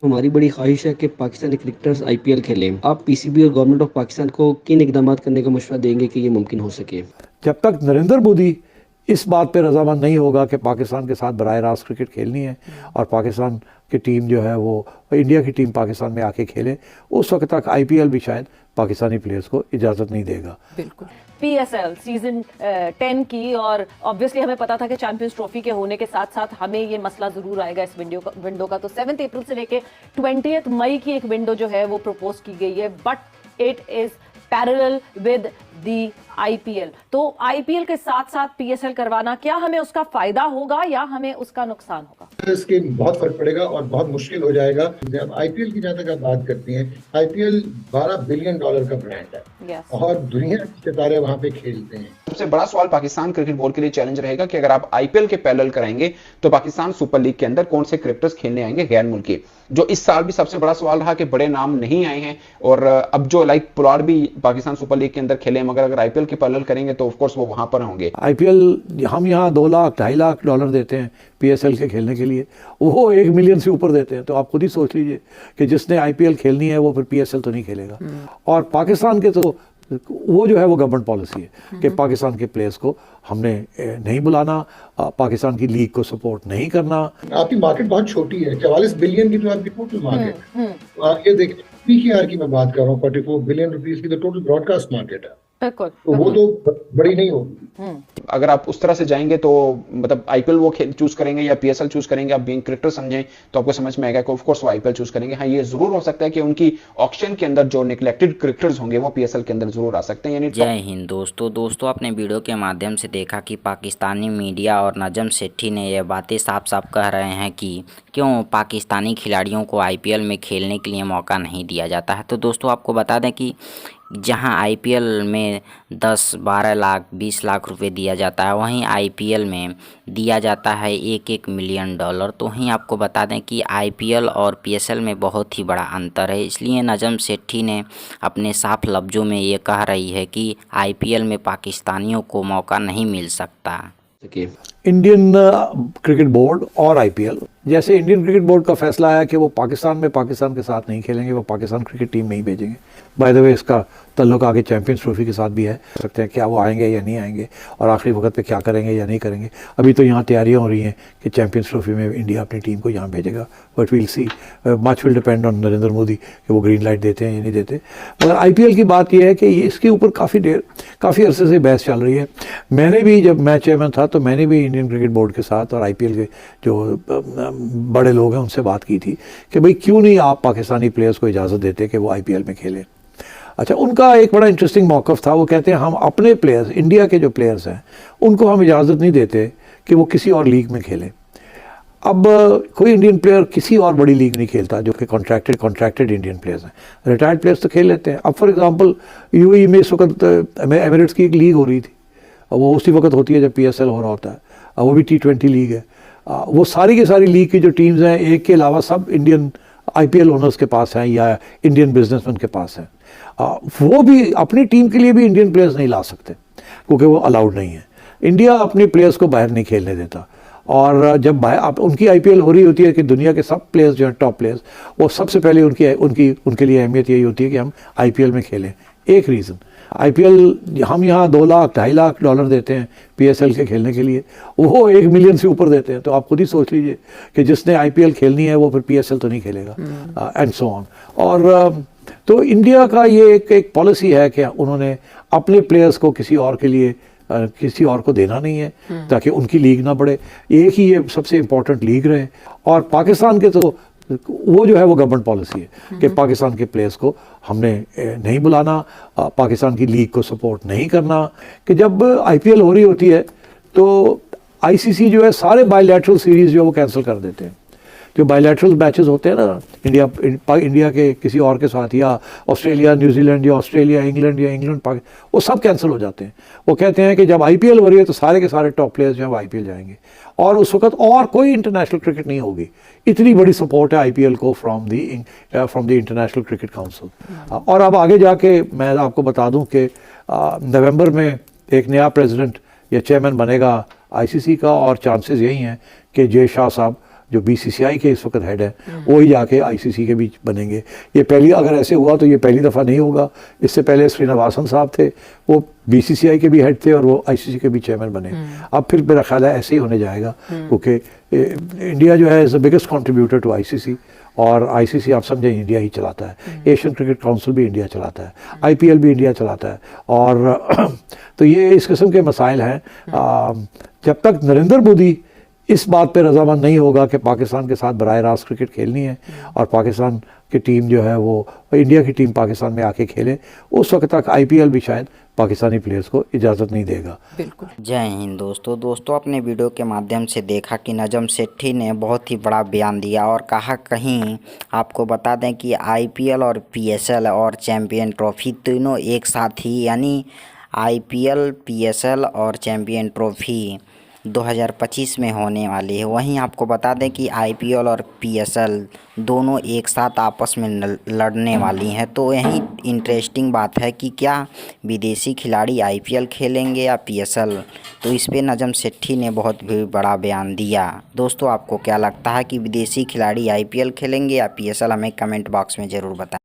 हमारी बड़ी ख्वाहिश है कि पाकिस्तानी क्रिकेटर्स आईपीएल खेलें। आप पीसीबी और गवर्नमेंट ऑफ पाकिस्तान को किन इकदाम करने का मशवरा देंगे कि ये मुमकिन हो सके? जब तक नरेंद्र मोदी इस बात पे रजामंद नहीं होगा कि पाकिस्तान के साथ बराह रास्त क्रिकेट खेलनी है और पाकिस्तान की टीम जो है वो इंडिया की टीम पाकिस्तान में आके खेले, उस वक्त तक आईपीएल भी शायद पाकिस्तानी प्लेयर्स को इजाज़त नहीं देगा। बिल्कुल। पीएसएल सीजन 10 की, और ऑब्वियसली हमें पता था कि चैंपियंस ट्रॉफी के होने के साथ साथ हमें ये मसला जरूर आएगा इस विंडो का। तो 7 अप्रैल से लेके 20 मई की एक विंडो जो है वो प्रपोज की गई है, but it is parallel with the IPL. तो आईपीएल के साथ साथ पीएसएल करवाना, क्या हमें उसका फायदा होगा या हमें उसका नुकसान होगा? इसके बहुत फर्क पड़ेगा और बहुत मुश्किल हो जाएगा। जब आईपीएल की जहां तक आप बात करती हैं, आईपीएल $12 बिलियन का ब्रांड है। Yes. और दुनिया के सितारे वहां पे खेलते हैं। सबसे बड़ा सवाल पाकिस्तान क्रिकेट बोर्ड के लिए चैलेंज रहेगा कि अगर आप आईपीएल के पैरेलल कराएंगे तो पाकिस्तान सुपर लीग के अंदर कौन से क्रिकेटर्स खेलने आएंगे गैर मुल्की, जो इस साल भी सबसे बड़ा सवाल रहा कि बड़े नाम नहीं आए हैं। और अब जो लाइक पुलार भी पाकिस्तान सुपर लीग के अंदर खेले, मगर अगर आईपीएल के पैरेलल करेंगे तो ऑफ कोर्स वो वहां पर होंगे। आईपीएल हम यहाँ 2 लाख $2.5 लाख देते हैं पीएसएल के खेलने के लिए, वो 1 मिलियन से ऊपर देते हैं। तो आप खुद ही सोच लीजिए कि जिसने आईपीएल खेलनी है वो फिर पीएसएल तो नहीं खेलेगा। और पाकिस्तान के तो वो जो है वो गवर्नमेंट पॉलिसी है कि पाकिस्तान के प्लेयर्स को हमने नहीं बुलाना, पाकिस्तान की लीग को सपोर्ट नहीं करना। आपकी मार्केट बहुत छोटी है, 44 बिलियन की तो आपकी टोटल मार्केट। ये देखिए, पीकेआर की मैं बात कर रहा हूँ, 44 बिलियन रुपीस की तो टोटल ब्रॉडकास्ट मार्केट है। बिल्कुल। तो वो तो बड़ी नहीं होगी। अगर आप उस तरह से जाएंगे तो मतलब आईपीएल वो चूज करेंगे या पीएसएल चूज करेंगे, आप बीइंग क्रिकेटर समझें तो आपको समझ में आएगा कि ऑफ कोर्स वो आईपीएल चूज करेंगे। हाँ, ये जरूर हो सकता है कि उनकी ऑक्शन के अंदर जो निगलेक्टेड क्रिकेटर्स होंगे वो पीएसएल के अंदर जरूर आ सकते हैं। यानी जय हिंद दोस्तों आपने वीडियो के माध्यम से देखा कि पाकिस्तानी मीडिया और नजम सेठी ने यह बातें साफ साफ कह रहे हैं कि क्यों पाकिस्तानी खिलाड़ियों को आईपीएल में खेलने के लिए मौका नहीं दिया जाता है। तो दोस्तों आपको बता दें कि जहां आईपीएल में 10-12 लाख 20 लाख रुपए दिया जाता है, वहीं आईपीएल में दिया जाता है $1-1 मिलियन। तो वहीं आपको बता दें कि आईपीएल और पीएसएल में बहुत ही बड़ा अंतर है। इसलिए नजम सेठी ने अपने साफ लफ्ज़ों में ये कह रही है कि आईपीएल में पाकिस्तानियों को मौका नहीं मिल सकता। इंडियन क्रिकेट बोर्ड और आईपीएल, जैसे इंडियन क्रिकेट बोर्ड का फैसला आया कि वो पाकिस्तान में पाकिस्तान के साथ नहीं खेलेंगे, वो पाकिस्तान क्रिकेट टीम में ही भेजेंगे। बाय द वे इसका ताल्लुक आगे चैंपियंस ट्रॉफी के साथ भी है, सकते हैं क्या वो आएंगे या नहीं आएंगे और आखिरी वक्त पे क्या करेंगे या नहीं करेंगे। अभी तो यहाँ तैयारियाँ हो रही हैं कि चैंपियंस ट्रॉफी में इंडिया अपनी टीम को यहाँ भेजेगा, but we'll see, much will depend on Narendra Modi कि वो ग्रीन लाइट देते हैं या नहीं देते। मगर आईपीएल की बात यह है कि इसके ऊपर काफ़ी अरसे से बहस चल रही है। मैंने भी, जब मैं चेयरमैन था तो मैंने भी इंडियन क्रिकेट बोर्ड के साथ और आईपीएल के जो बड़े लोग हैं उनसे बात की थी कि भाई क्यों नहीं आप पाकिस्तानी प्लेयर्स को इजाज़त देते कि वो आईपीएल में खेलें। अच्छा, उनका एक बड़ा इंटरेस्टिंग मौक़िफ़ था। वो कहते हैं हम अपने प्लेयर्स, इंडिया के जो प्लेयर्स हैं उनको हम इजाज़त नहीं देते कि वो किसी और लीग में खेलें। अब कोई इंडियन प्लेयर किसी और बड़ी लीग नहीं खेलता जो कि कॉन्ट्रैक्टेड इंडियन प्लेयर्स हैं। रिटायर्ड प्लेयर्स तो खेल लेते हैं। अब फॉर एग्जांपल यूएई में इस वक्त एमिरेट्स की एक लीग हो रही थी, वो उसी वक्त होती है जब पीएसएल हो रहा होता है, वो भी T20 लीग है। वो सारी की सारी लीग की जो टीम्स हैं, एक के अलावा सब इंडियन आईपीएल ओनर्स के पास हैं या इंडियन बिजनेसमैन के पास हैं। वो भी अपनी टीम के लिए भी इंडियन प्लेयर्स नहीं ला सकते क्योंकि वो अलाउड नहीं है। इंडिया अपने प्लेयर्स को बाहर नहीं खेलने देता। और जब उनकी आईपीएल हो रही होती है कि दुनिया के सब प्लेयर्स जो हैं, टॉप प्लेयर्स, वो सबसे पहले उनके लिए अहमियत यही होती है कि हम आईपीएल में खेलें। एक रीज़न, आईपीएल हम यहाँ 2 लाख $2.5 लाख देते हैं पीएसएल के खेलने के लिए, वो 1 मिलियन से ऊपर देते हैं। तो आप खुद ही सोच लीजिए कि जिसने आईपीएल खेलनी है वो फिर पीएसएल तो नहीं खेलेगा, एंड सो ऑन। और तो इंडिया का ये एक पॉलिसी है कि उन्होंने अपने प्लेयर्स को किसी और को देना नहीं है ताकि उनकी लीग ना बढ़े। एक ही ये सबसे इम्पोर्टेंट लीग रहे। और पाकिस्तान के तो वो जो है वो गवर्नमेंट पॉलिसी है कि पाकिस्तान के प्लेयर्स को हमने नहीं बुलाना, पाकिस्तान की लीग को सपोर्ट नहीं करना। कि जब आईपीएल हो रही होती है तो आईसीसी जो है सारे बायलैटरल सीरीज़ जो है वो कैंसिल कर देते हैं। जो बायलैटरल मैचेस होते हैं ना इंडिया के किसी और के साथ, या ऑस्ट्रेलिया न्यूजीलैंड, या ऑस्ट्रेलिया इंग्लैंड, या इंग्लैंड पाकिस्तान, वो सब कैंसिल हो जाते हैं। वो कहते हैं कि जब आईपीएल हो रही है तो सारे के सारे टॉप प्लेयर्स जो हैं वो आईपीएल जाएंगे और उस वक्त और कोई इंटरनेशनल क्रिकेट नहीं होगी। इतनी बड़ी सपोर्ट है आईपीएल को from the international cricket council. और अब आगे जाके मैं आपको बता दूं कि नवंबर में एक नया प्रेसिडेंट या चेयरमैन बनेगा आईसीसी का, और चांसेस यही हैं कि जय शाह साहब जो बीसीसीआई के इस वक्त हेड है वो ही जाके आईसीसी के बीच बनेंगे। ये पहली, अगर ऐसे हुआ तो ये पहली दफ़ा नहीं होगा। इससे पहले श्रीनिवासन साहब थे, वो बीसीसीआई के भी हेड थे और वो आईसीसी के भी चेयरमैन बने। अब फिर मेरा ख्याल है ऐसे ही होने जाएगा, क्योंकि इंडिया जो है is the biggest contributor to ICC, और आईसीसी आप समझें इंडिया ही चलाता है। एशियन क्रिकेट काउंसिल भी इंडिया चलाता है, आईपीएल भी इंडिया चलाता है। और तो ये इस किस्म के मसाइल हैं। जब तक नरेंद्र मोदी इस बात पे रजामंद नहीं होगा कि पाकिस्तान के साथ बराह रास्त क्रिकेट खेलनी है और पाकिस्तान की टीम जो है वो इंडिया की टीम पाकिस्तान में आके खेले, उस वक्त तक आईपीएल भी शायद पाकिस्तानी प्लेयर्स को इजाज़त नहीं देगा। बिल्कुल। जय हिंद दोस्तों अपने वीडियो के माध्यम से देखा कि नजम सेठी ने बहुत ही बड़ा बयान दिया और कहा, कहीं आपको बता दें कि आईपीएल और पीएसएल और चैम्पियन ट्रॉफी तीनों एक साथ ही, यानी आईपीएल, पीएसएल और चैम्पियन ट्रॉफी 2025 में होने वाली है। वहीं आपको बता दें कि आईपीएल और पीएसएल दोनों एक साथ आपस में लड़ने वाली हैं। तो यही इंटरेस्टिंग बात है कि क्या विदेशी खिलाड़ी आईपीएल खेलेंगे या पीएसएल। तो इस पे नजम सेठी ने बहुत भी बड़ा बयान दिया। दोस्तों आपको क्या लगता है कि विदेशी खिलाड़ी आईपीएल खेलेंगे या पीएसएल, हमें कमेंट बॉक्स में ज़रूर बताएं।